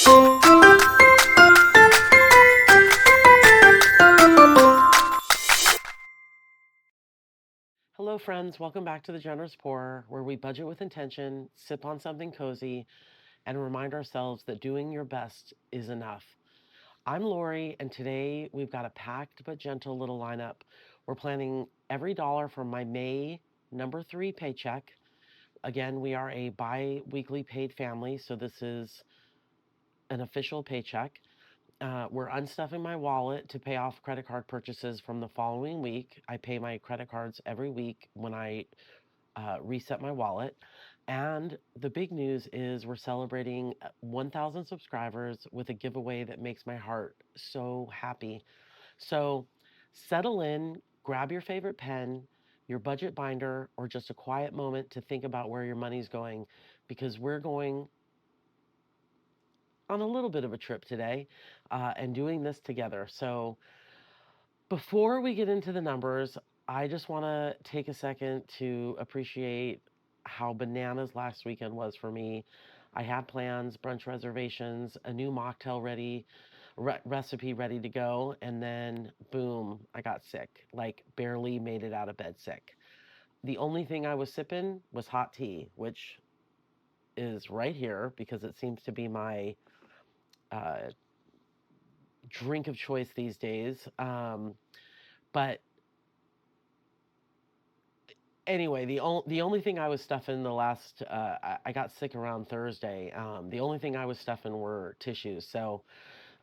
Hello, friends. Welcome back to The Generous Poor, where we budget with intention, sip on something cozy, and remind ourselves that doing your best is enough. I'm Lori, and today we've got a packed but gentle little lineup. We're planning every dollar from my May #3 paycheck. Again, we are a bi-weekly paid family, so this is an official paycheck. We're unstuffing my wallet to pay off credit card purchases from the following week. I pay my credit cards every week when I reset my wallet. And the big news is we're celebrating 1,000 subscribers with a giveaway that makes my heart so happy. So settle in, grab your favorite pen, your budget binder, or just a quiet moment to think about where your money's going, because we're going on a little bit of a trip today and doing this together. So before we get into the numbers, I just want to take a second to appreciate how bananas last weekend was for me. I had plans, brunch reservations, a new mocktail recipe ready to go, and then boom, I got sick. Like barely made it out of bed sick. The only thing I was sipping was hot tea, which is right here because it seems to be my uh, drink of choice these days. But anyway, the only thing I was stuffing the last I got sick around Thursday. The only thing I was stuffing were tissues. So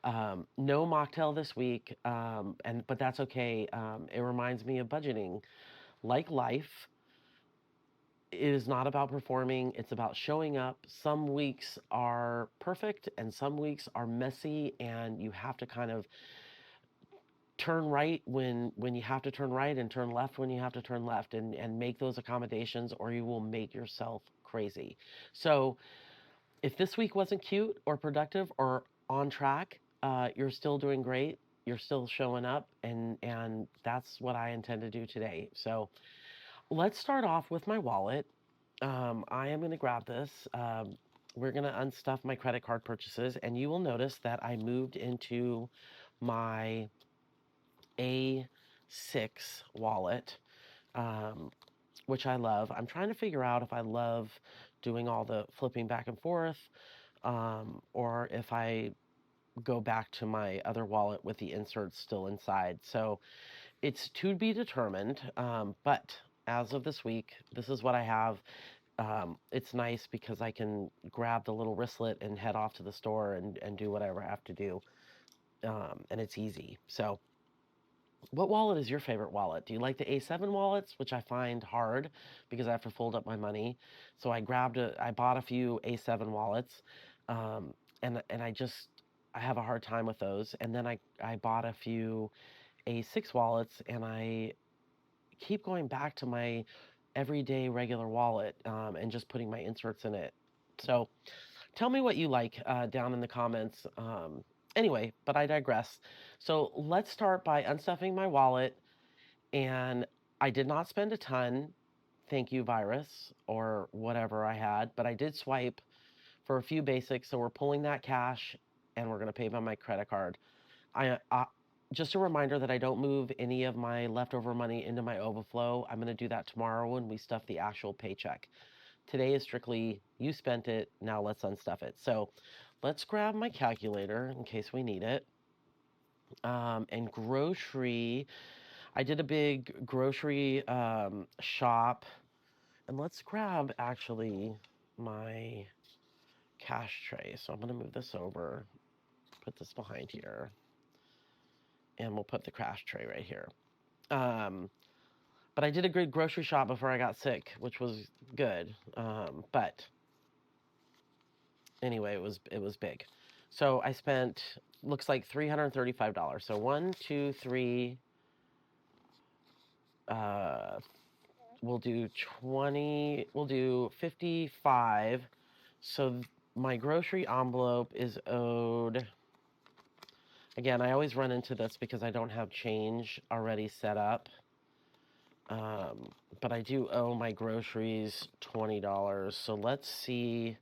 no mocktail this week, but that's okay. It reminds me of budgeting. Like life, it is not about performing. It's about showing up. Some weeks are perfect, and some weeks are messy, and you have to kind of turn right when you have to turn right and turn left when you have to turn left and make those accommodations or you will make yourself crazy. So if this week wasn't cute or productive or on track, you're still doing great. You're still showing up and that's what I intend to do today. So let's start off with my wallet. I am going to grab this. We're going to unstuff my credit card purchases and you will notice that I moved into my A6 wallet, um, which I love. I'm trying to figure out if I love doing all the flipping back and forth, or if I go back to my other wallet with the inserts still inside. So it's to be determined, but as of this week, this is what I have. It's nice because I can grab the little wristlet and head off to the store and do whatever I have to do, and it's easy. So what wallet is your favorite wallet? Do you like the A7 wallets, which I find hard because I have to fold up my money? So I bought a few A7 wallets, um, and I have a hard time with those. And then I bought a few A6 wallets, and I keep going back to my everyday regular wallet and just putting my inserts in it. So tell me what you like down in the comments. Anyway, but I digress. So let's start by unstuffing my wallet. And I did not spend a ton, thank you, virus, or whatever I had, but I did swipe for a few basics. So we're pulling that cash and we're going to pay by my credit card. I just a reminder that I don't move any of my leftover money into my overflow. I'm going to do that tomorrow when we stuff the actual paycheck. Today is strictly you spent it, now let's unstuff it. So let's grab my calculator in case we need it. And grocery, I did a big grocery shop. And let's grab actually my cash tray. So I'm going to move this over, put this behind here, and we'll put the cash tray right here. But I did a good grocery shop before I got sick, which was good. But anyway, it was big. So I spent looks like $335. So one, two, three. Uh, we'll do 20. We'll do 55. So my grocery envelope is owed. Again, I always run into this because I don't have change already set up. But I do owe my groceries $20. So let's see.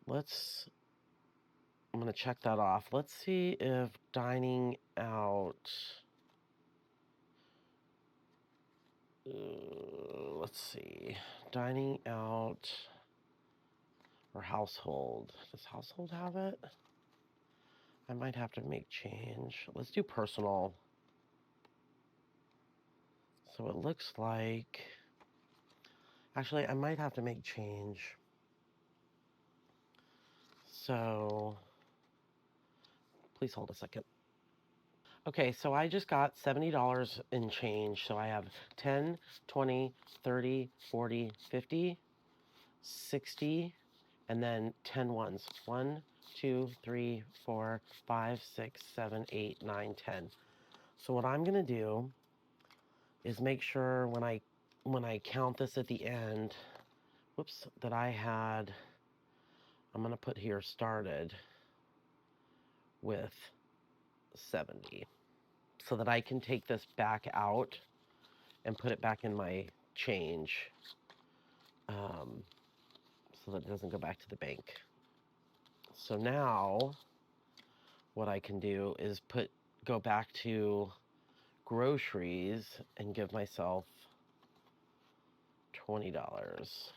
Let's I'm going to check that off. Let's see if dining out, let's see, dining out or household. Does household have it? I might have to make change. Let's do personal. So it looks like, actually, I might have to make change. So, please hold a second. Okay, so I just got $70 in change. So I have 10, 20, 30, 40, 50, 60, and then 10 ones. 1, 2, 3, 4, 5, 6, 7, 8, 9, 10. So what I'm gonna do is make sure when I count this at the end, whoops, that I had, I'm gonna put here started with 70, so that I can take this back out and put it back in my change, so that it doesn't go back to the bank. So now what I can do is go back to groceries and give myself $20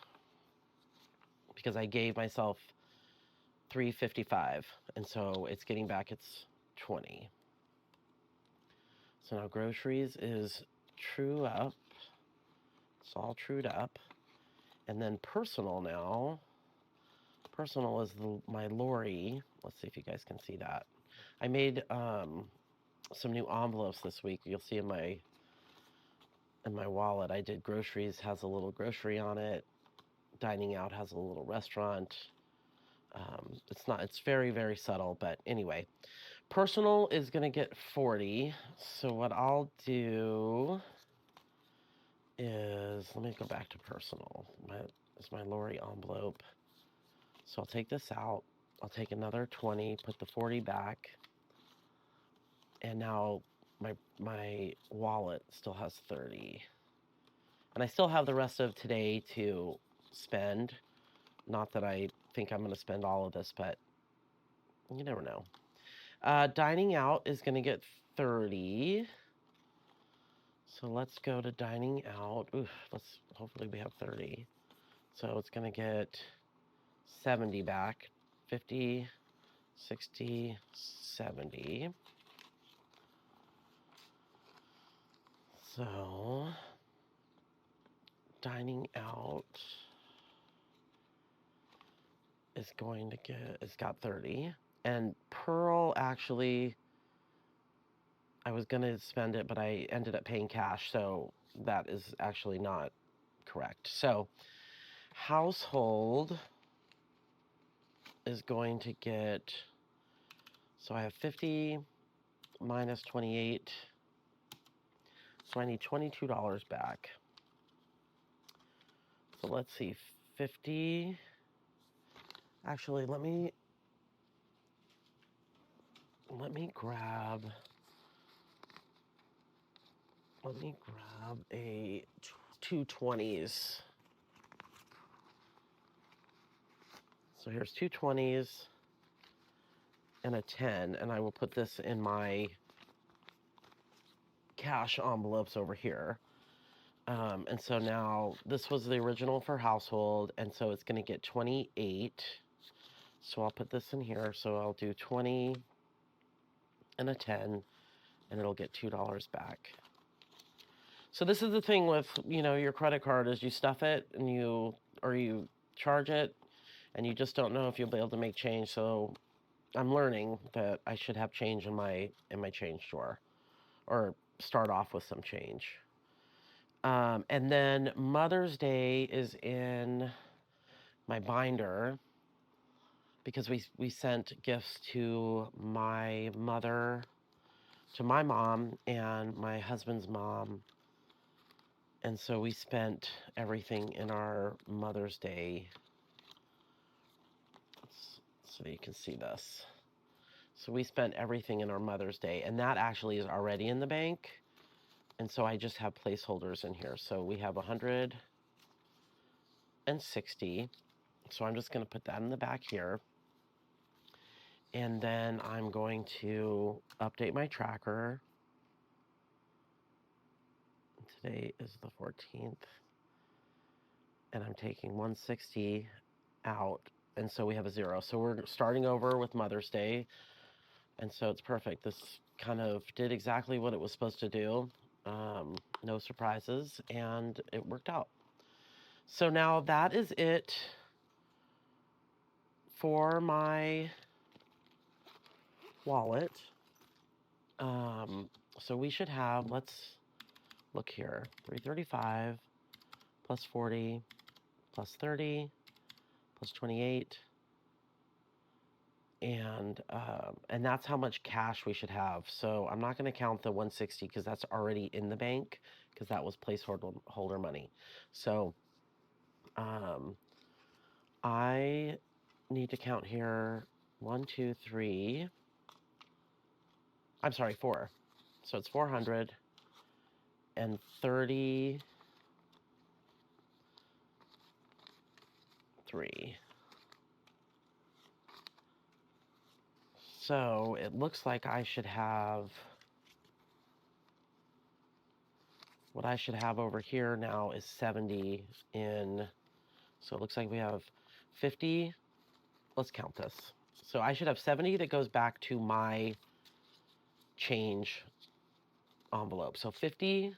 because I gave myself $3.55, and so it's getting back its 20. So now groceries is true up. It's all trued up. And then personal now. Personal is my Lori. Let's see if you guys can see that. I made some new envelopes this week. You'll see in my wallet. I did groceries, has a little grocery on it. Dining out has a little restaurant. It's very, very subtle, but anyway. Personal is gonna get 40. So what I'll do is, let me go back to personal. It's my Lori envelope. So I'll take this out. I'll take another 20, put the 40 back. And now my wallet still has 30. And I still have the rest of today to spend. Not that I think I'm going to spend all of this, but you never know. Dining out is going to get 30. So let's go to dining out. Oof, hopefully we have 30. So it's going to get 70 back. 50, 60, 70. So dining out is going to it's got 30. And Pearl, actually, I was going to spend it, but I ended up paying cash. So that is actually not correct. So household is going to get, so I have 50 minus 28. So I need $22 back. So let's see, 50. Actually, let me grab a two 20s. So here's two 20s and a 10, and I will put this in my cash envelopes over here. And so now this was the original for household, and so it's going to get 28. So I'll put this in here. So I'll do 20 and a 10, and it'll get $2 back. So this is the thing with, your credit card is you stuff it and you charge it, and you just don't know if you'll be able to make change. So I'm learning that I should have change in my change drawer, or start off with some change. And then Mother's Day is in my binder because we sent gifts to my mother, to my mom and my husband's mom. And so we spent everything in our Mother's Day. So you can see this. So we spent everything in our Mother's Day, and that actually is already in the bank. And so I just have placeholders in here. So we have 160. So I'm just going to put that in the back here. And then I'm going to update my tracker. Today is the 14th. And I'm taking 160 out. And so we have a 0. So we're starting over with Mother's Day. And so it's perfect. This kind of did exactly what it was supposed to do. No surprises. And it worked out. So now that is it for my wallet. So we should have, let's look here, 335 plus 40 plus 30 plus 28, and that's how much cash we should have. So I'm not going to count the 160 because that's already in the bank because that was placeholder money. So I need to count here 1, 2, 3. I'm sorry, 4. So it's 433. So it looks like I should have, what I should have over here now is 70 in, so it looks like we have 50, let's count this. So I should have 70 that goes back to my change envelope. So 50,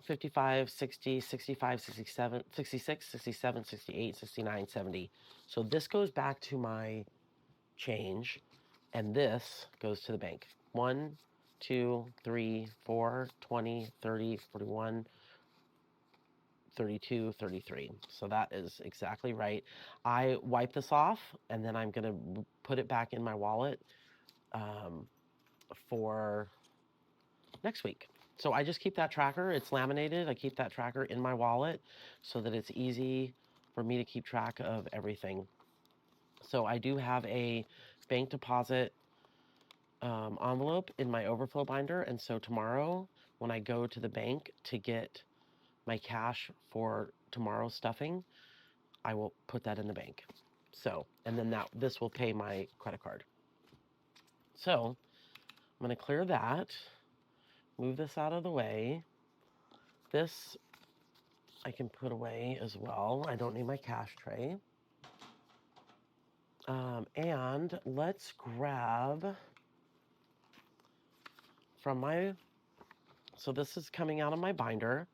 55, 60, 65, 67, 66, 67, 68, 69, 70. So this goes back to my change, and this goes to the bank. 1, 2, 3, 4, 20, 30, 41, 32, 33. So that is exactly right. I wipe this off, and then I'm going to put it back in my wallet for next week. So I just keep that tracker. It's laminated. I keep that tracker in my wallet so that it's easy for me to keep track of everything. So I do have a bank deposit envelope in my overflow binder, and so tomorrow when I go to the bank to get my cash for tomorrow's stuffing, I will put that in the bank. So, and then this will pay my credit card. So I'm going to clear that, move this out of the way. This I can put away as well. I don't need my cash tray. And let's grab from my, so this is coming out of my binder.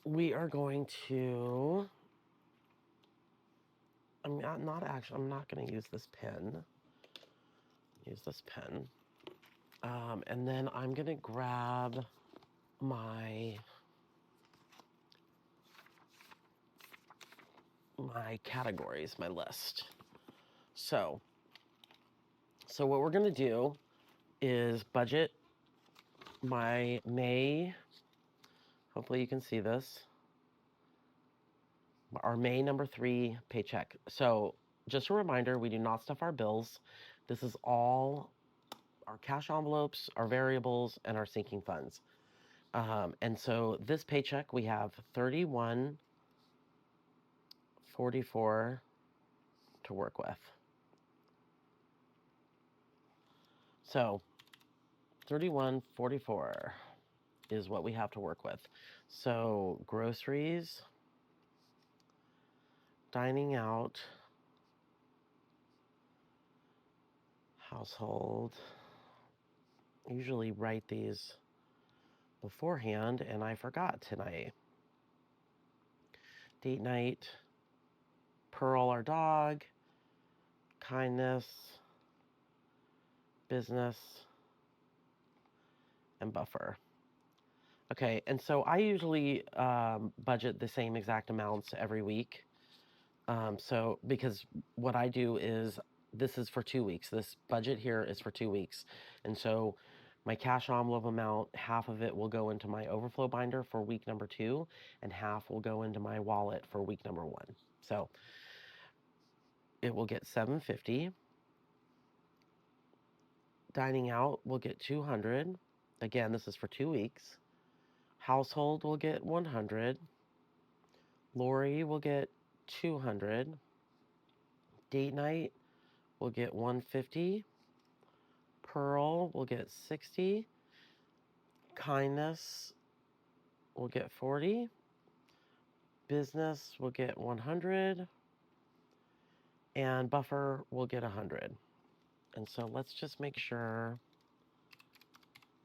We are going to, I'm not going to use this pen. Use this pen. And then I'm going to grab my categories, my list. So what we're going to do is budget my May, hopefully you can see this, our May number 3 paycheck. So just a reminder, we do not stuff our bills. This is all our cash envelopes, our variables, and our sinking funds. And so this paycheck, we have $31.44 to work with. So $31.44 is what we have to work with. So groceries, dining out, household. I usually write these beforehand, and I forgot tonight. Date night, Pearl our dog, kindness, business, and buffer. Okay, and so I usually budget the same exact amounts every week. So because what I do is, this is for 2 weeks. This budget here is for 2 weeks. And so my cash envelope amount, half of it will go into my overflow binder for week number 2, and half will go into my wallet for week number 1. So it will get $750. Dining out will get $200. Again, this is for 2 weeks. Household will get $100. Lori will get $200. Date night will get 150. Pearl will get 60. Kindness will get 40. Business will get 100. And buffer will get 100. And so let's just make sure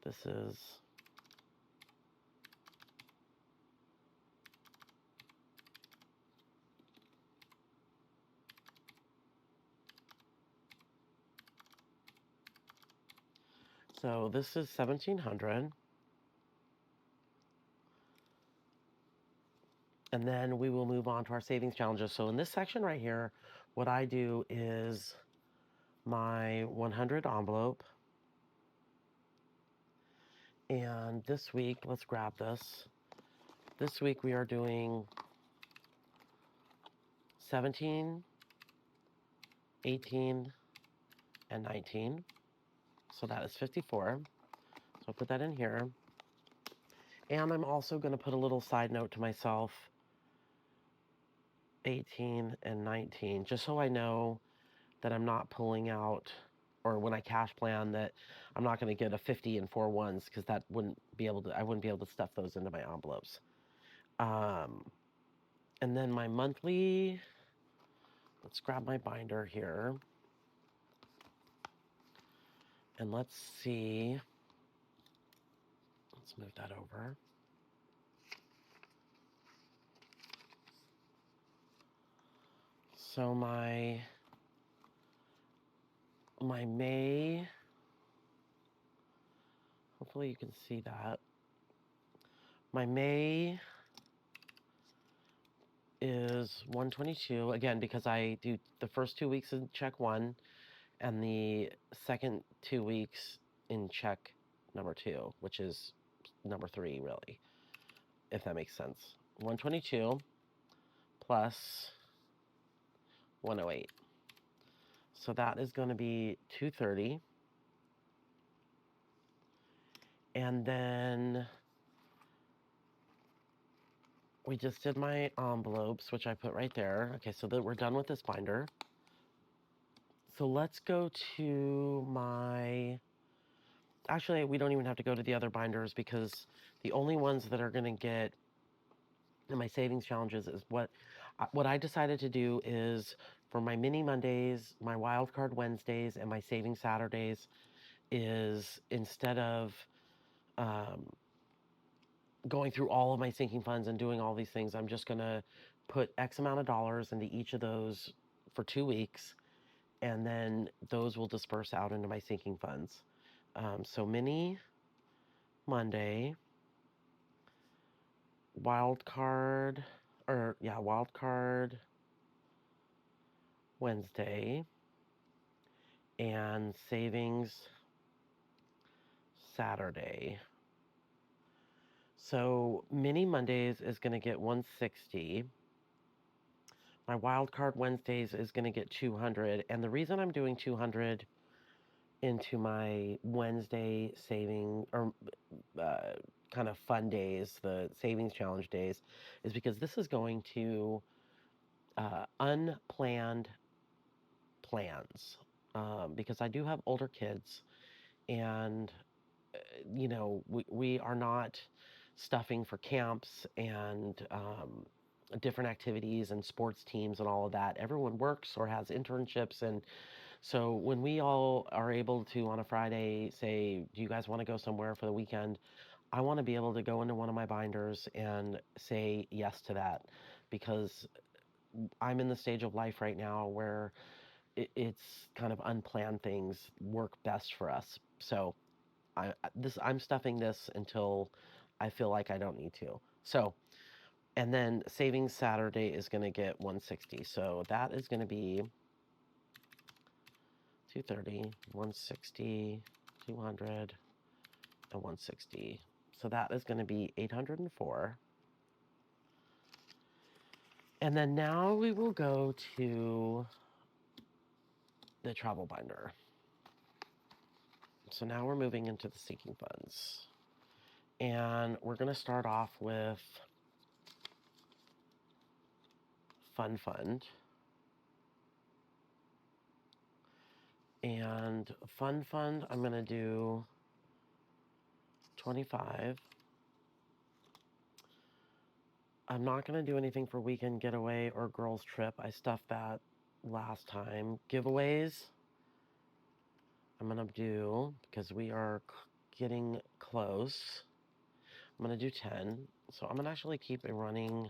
this is so this is 1700. And then we will move on to our savings challenges. So in this section right here, what I do is my 100 envelope. And this week, let's grab this. This week we are doing 17, 18, and 19. So that is 54. So I'll put that in here. And I'm also going to put a little side note to myself, 18 and 19, just so I know that I'm not pulling out, or when I cash plan, that I'm not going to get a 50 and 4 ones, because that wouldn't be able to, I wouldn't be able to stuff those into my envelopes. And then my monthly, let's grab my binder here. And let's see, let's move that over. So my May, hopefully you can see that. My May is 122, again, because I do the first 2 weeks in check 1 and the second 2 weeks in check number 2, which is number 3, really, if that makes sense. 122 plus 108. So that is going to be 230. And then we just did my envelopes, which I put right there. Okay, so that we're done with this binder. So let's go to my, actually, we don't even have to go to the other binders, because the only ones that are going to get in my savings challenges is what I decided to do is, for my mini Mondays, my wild card Wednesdays, and my savings Saturdays, is instead of going through all of my sinking funds and doing all these things, I'm just going to put X amount of dollars into each of those for 2 weeks, and then those will disperse out into my sinking funds. So mini Monday, wild card Wednesday, and savings Saturday. So mini Mondays is going to get 160. My wild card Wednesdays is going to get 200. And the reason I'm doing 200 into my Wednesday saving, or kind of fun days, the savings challenge days, is because this is going to unplanned plans. Because I do have older kids, and we are not stuffing for camps and different activities and sports teams and all of that. Everyone works or has internships, and so when we all are able to, on a Friday, say, do you guys want to go somewhere for the weekend? I want to be able to go into one of my binders and say yes to that, because I'm in the stage of life right now where it's kind of unplanned things work best for us. So I'm stuffing this until I feel like I don't need to. So, and then savings Saturday is going to get 160. So that is going to be 230, 160, 200, and 160. So that is going to be 804. And then now we will go to the travel binder. So now we're moving into the sinking funds. And we're going to start off with Fun Fund. And fund, I'm going to do 25. I'm not going to do anything for weekend getaway or girls trip. I stuffed that last time. Giveaways, I'm going to do, because we are getting close, I'm going to do 10. So I'm going to actually keep it running.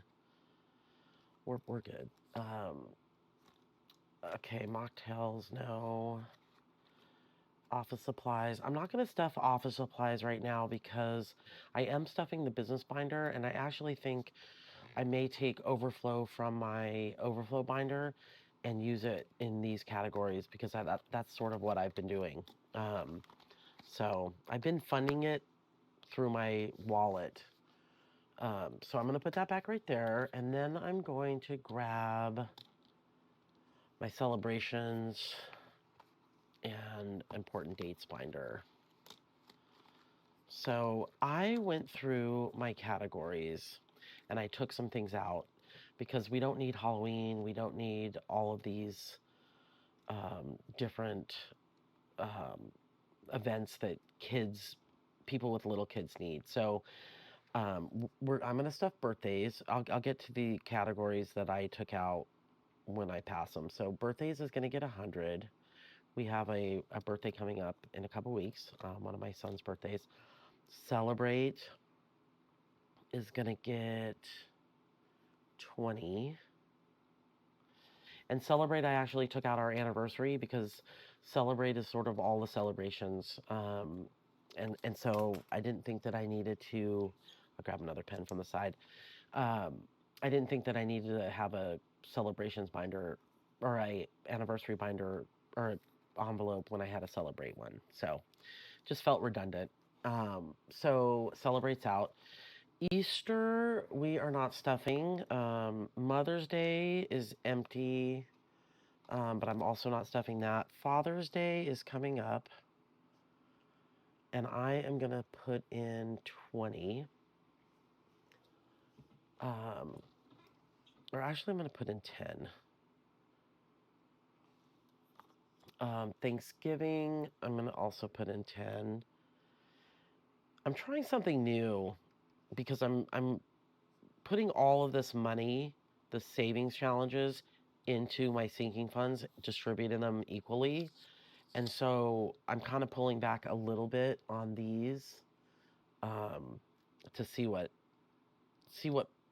We're good. Okay, mocktails, no. Office supplies. I'm not going to stuff office supplies right now because I am stuffing the business binder, and I actually think I may take overflow from my overflow binder and use it in these categories because that's sort of what I've been doing. So I've been funding it through my wallet. So I'm going to put that back right there, and then I'm going to grab my celebrations and important dates binder. So I went through my categories and I took some things out because we don't need Halloween. We don't need all of these different um, events that people with little kids need. So I'm going to stuff birthdays. I'll get to the categories that I took out when I pass them. So birthdays is going to get 100. We have a birthday coming up in a couple weeks, one of my son's birthdays. Celebrate is going to get 20. And Celebrate, I actually took out our anniversary because Celebrate is sort of all the celebrations. And so I didn't think that I needed to, I'll grab another pen from the side. Um, I didn't think that I needed to have a celebrations binder or a anniversary binder or envelope when I had a Celebrate one. So just felt redundant. So Celebrate's out. Easter, we are not stuffing. Mother's Day is empty, but I'm also not stuffing that. Father's Day is coming up, and I am going to put in 20. Or actually, I'm going to put in 10. Thanksgiving, I'm going to also put in 10. I'm trying something new because I'm putting all of this money, the savings challenges, into my sinking funds, distributing them equally. And so I'm kind of pulling back a little bit on these um, to see what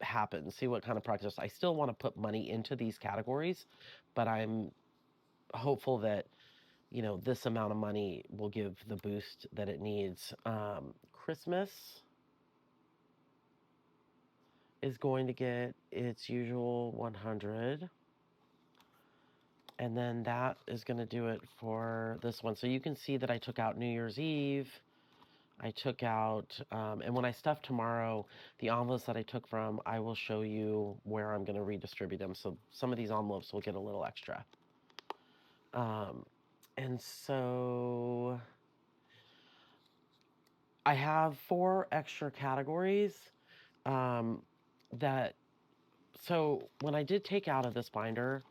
happens, see what kind of progress. I still want to put money into these categories, but I'm hopeful that this amount of money will give the boost that it needs. Christmas is going to get its usual 100. And then that is going to do it for this one. So you can see that I took out New Year's Eve. I took out, and when I stuff tomorrow, the envelopes that I took from, I will show you where I'm going to redistribute them. So some of these envelopes will get a little extra. And so I have 4 extra categories that, so when I did take out of this binder,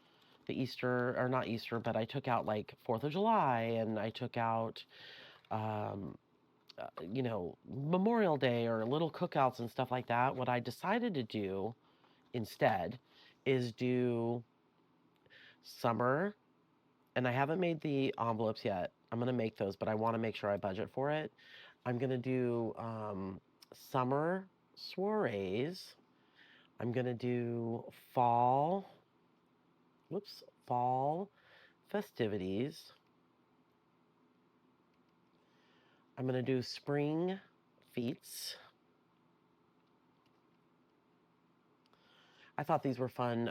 the Easter, or not Easter, but I took out like 4th of July, and I took out, um, Memorial Day or little cookouts and stuff like that. What I decided to do instead is do summer, and I haven't made the envelopes yet. I'm going to make those, but I want to make sure I budget for it. I'm going to do summer soirees. I'm going to do fall festivities. I'm going to do spring feats. I thought these were fun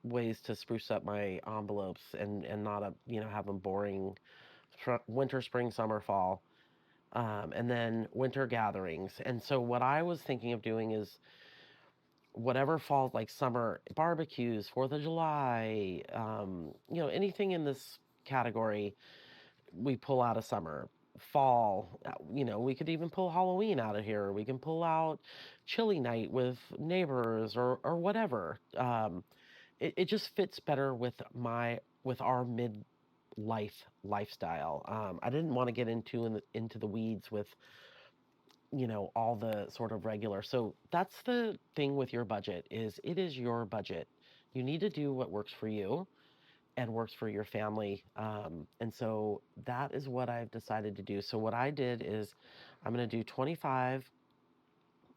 ways to spruce up my envelopes and not have them boring. Winter, spring, summer, fall, and then winter gatherings. And so what I was thinking of doing is whatever falls, like summer barbecues, 4th of July, anything in this category, we pull out of summer. Fall, we could even pull Halloween out of here. We can pull out chili night with neighbors or whatever. it just fits better with our lifestyle. I didn't want to get into the weeds with all the sort of regular. So that's the thing with your budget, is it is your budget. You need to do what works for you and works for your family. And so that is what I've decided to do. So what I did is I'm going to do 25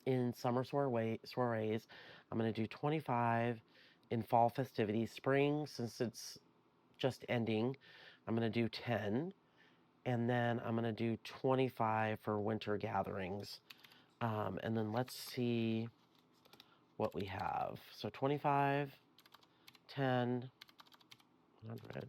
in summer soirees. I'm going to do 25 in fall festivities. Spring, since it's just ending, I'm going to do 10. And then I'm going to do 25 for winter gatherings. And then let's see what we have. So 25, 10, 100.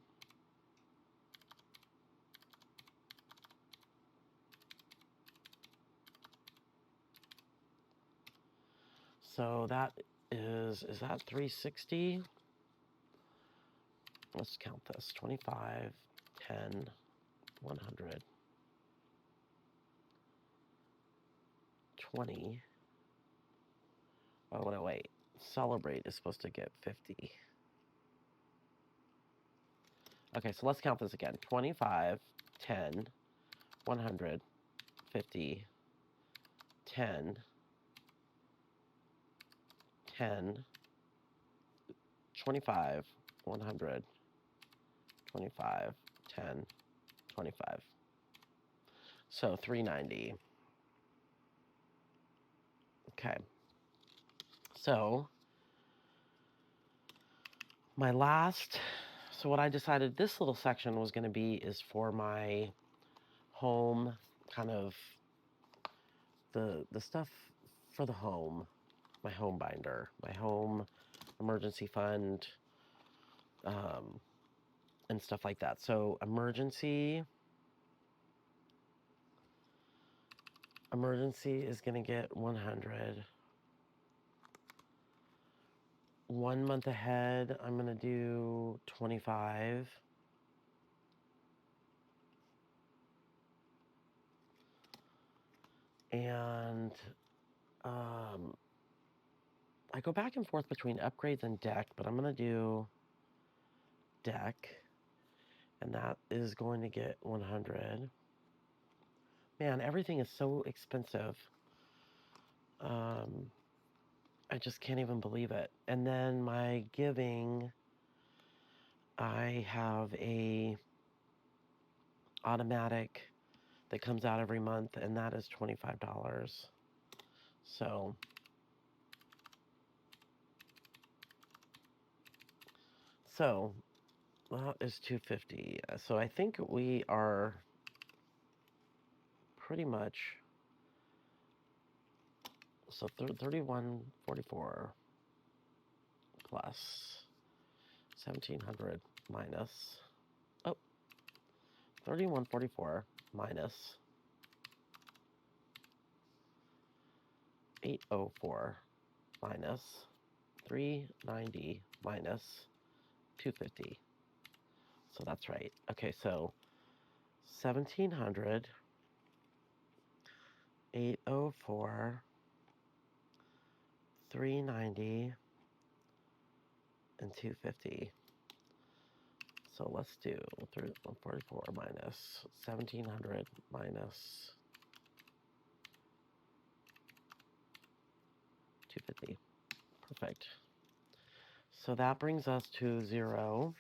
So that is that 360? Let's count this. 25, 10, 100, 20. Oh, no, wait. Celebrate is supposed to get 50. Okay, so let's count this again. 25, 10, 100, 50, 10, 10, 25, 100, 25, 10, 25. So 390. Okay. So so what I decided this little section was going to be is for my home, kind of the stuff for the home, my home binder, my home emergency fund, and stuff like that. So emergency is going to get 100. 1 month ahead, I'm going to do 25. And I go back and forth between upgrades and deck, but I'm going to do deck, and that is going to get 100. Man, everything is so expensive. I just can't even believe it. And then my giving, I have a automatic that comes out every month, and that is $25. So that is 250. So I think we are pretty much, so 3144 plus 1700 minus, oh, 3144 minus 804 minus 390 minus 250. So that's right. Okay, so 1700, 804, 390, and 250. So let's do 144 minus 1700 minus 250. Perfect. So that brings us to 0.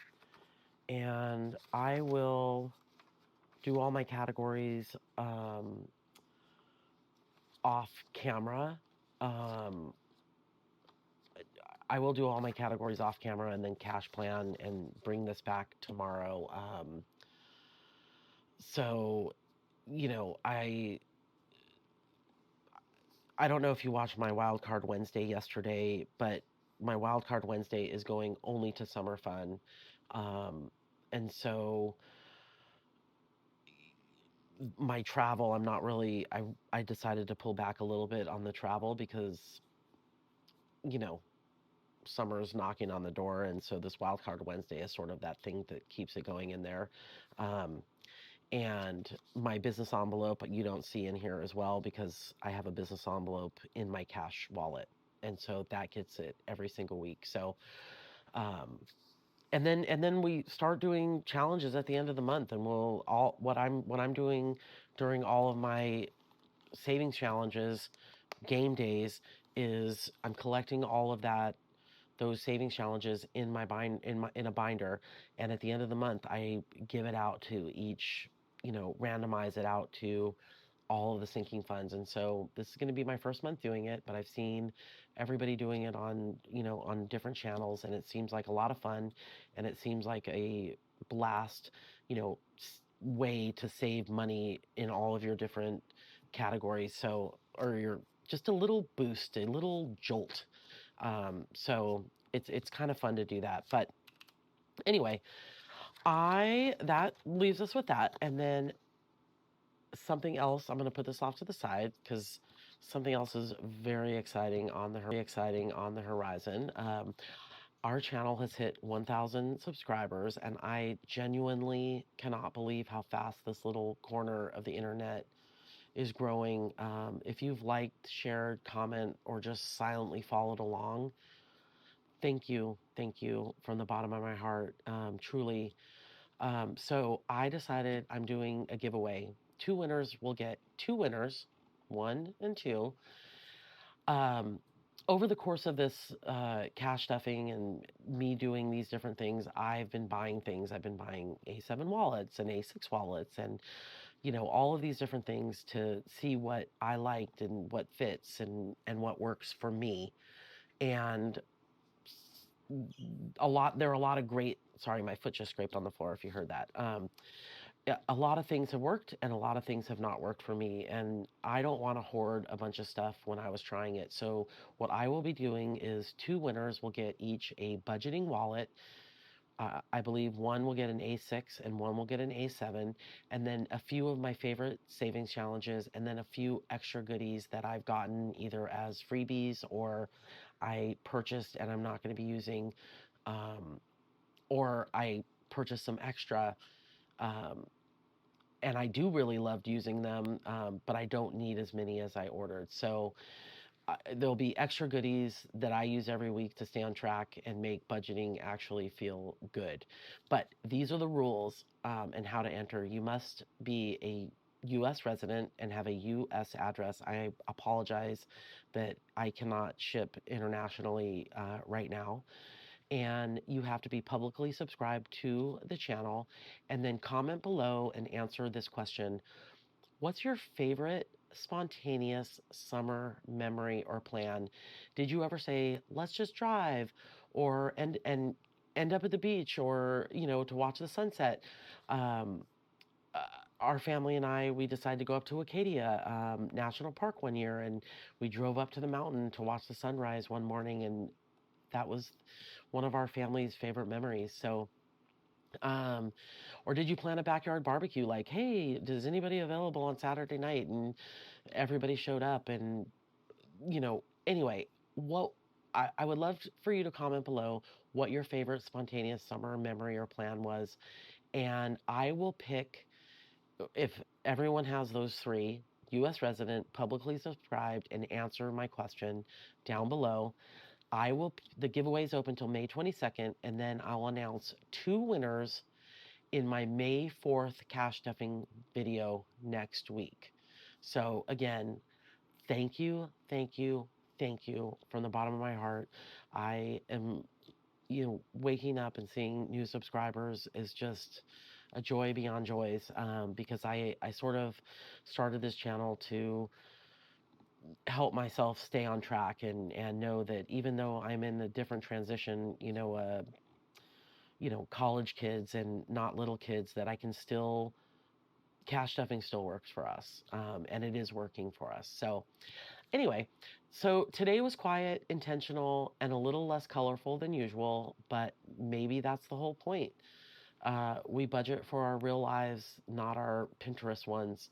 And I will do all my categories off camera. I will do all my categories off camera and then cash plan and bring this back tomorrow. So, I don't know if you watched my Wildcard Wednesday yesterday, but my Wildcard Wednesday is going only to summer fun. And so my travel, I'm not really, I decided to pull back a little bit on the travel because, you know, summer's knocking on the door. And so this Wildcard Wednesday is sort of that thing that keeps it going in there. And my business envelope, you don't see in here as well because I have a business envelope in my cash wallet. And so that gets it every single week. So Um, and then we start doing challenges at the end of the month, and we'll all what I'm doing during all of my savings challenges game days is I'm collecting all of that those savings challenges in a binder, and at the end of the month I give it out to each, randomize it out to all of the sinking funds. And so this is going to be my first month doing it, but I've seen everybody doing it on different channels, and it seems like a lot of fun, and it seems like a blast, way to save money in all of your different categories. So, or your just a little boost, a little jolt. So it's kind of fun to do that. But anyway, I that leaves us with that, and then something else. I'm going to put this off to the side because something else is very exciting on the horizon. Our channel has hit 1,000 subscribers, and I genuinely cannot believe how fast this little corner of the internet is growing. If you've liked, shared, comment, or just silently followed along, thank you from the bottom of my heart. Truly, so I decided I'm doing a giveaway. Two winners will get two winners, one and two. Um, Over the course of this cash stuffing and me doing these different things, I've been buying things. I've been buying A7 wallets and A6 wallets and, all of these different things to see what I liked and what fits and what works for me. And there are a lot of great, sorry, my foot just scraped on the floor if you heard that. Yeah, a lot of things have worked and a lot of things have not worked for me. And I don't want to hoard a bunch of stuff when I was trying it. So, what I will be doing is two winners will get each a budgeting wallet. I believe one will get an A6 and one will get an A7. And then a few of my favorite savings challenges, and then a few extra goodies that I've gotten either as freebies or I purchased and I'm not going to be using, um, or I purchased some extra. Um, and I do really loved using them, but I don't need as many as I ordered. So there'll be extra goodies that I use every week to stay on track and make budgeting actually feel good. But these are the rules, and how to enter. You must be a U.S. resident and have a U.S. address. I apologize that I cannot ship internationally right now. And you have to be publicly subscribed to the channel, and then comment below and answer this question. What's your favorite spontaneous summer memory or plan? Did you ever say, let's just drive, or and end up at the beach, or to watch the sunset? Um, uh, our family and we decided to go up to Acadia National Park one year, and we drove up to the mountain to watch the sunrise one morning, and that was one of our family's favorite memories. So, um, or did you plan a backyard barbecue? Like, hey, does anybody available on Saturday night? And everybody showed up. And, anyway, what I would love for you to comment below what your favorite spontaneous summer memory or plan was. And I will pick, if everyone has those three, US resident, publicly subscribed, and answer my question down below. The giveaway is open until May 22nd, and then I'll announce two winners in my May 4th cash stuffing video next week. So again, thank you, thank you, thank you from the bottom of my heart. I am, waking up and seeing new subscribers is just a joy beyond joys, because I sort of started this channel to help myself stay on track and know that even though I'm in a different transition, college kids and not little kids, that I can still cash stuffing still works for us, and it is working for us. So anyway, so today was quiet, intentional, and a little less colorful than usual, but maybe that's the whole point. We budget for our real lives, not our Pinterest ones.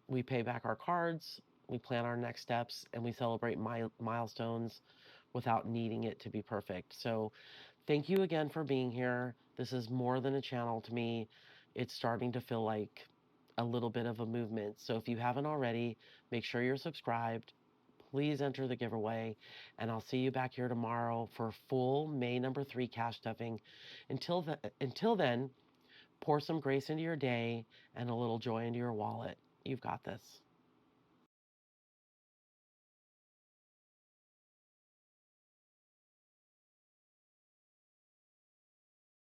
We pay back our cards, we plan our next steps, and we celebrate milestones without needing it to be perfect. So, thank you again for being here. This is more than a channel to me. It's starting to feel like a little bit of a movement. So, if you haven't already, make sure you're subscribed. please enter the giveaway. And I'll see you back here tomorrow for full May number 3 cash stuffing. Until then, pour some grace into your day and a little joy into your wallet. You've got this.